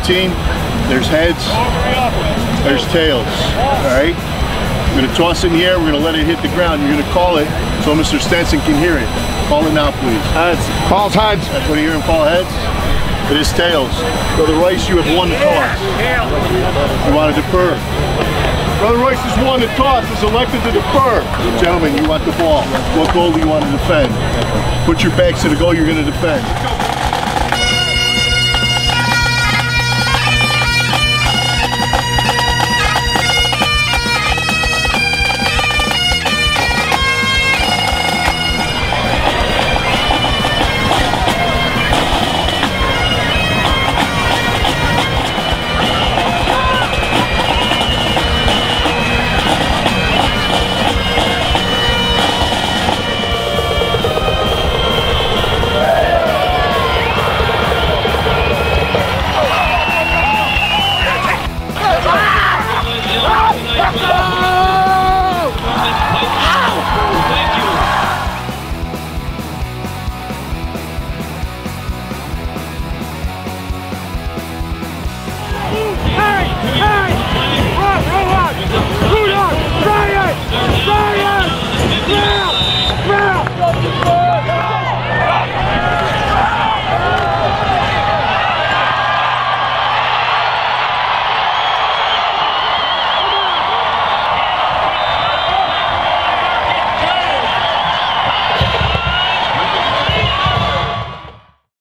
17, there's heads, there's tails, all right? We're gonna toss it in the air, we're gonna let it hit the ground, you're gonna call it so Mr. Stenson can hear it. Call it now, please. Heads. Calls heads. Everybody hear him call heads? It is tails. Brother Rice, you have won the toss. You want to defer? Brother Rice has won the toss, is elected to defer. Gentlemen, you want the ball. What goal do you want to defend? Put your backs to the goal you're going to defend.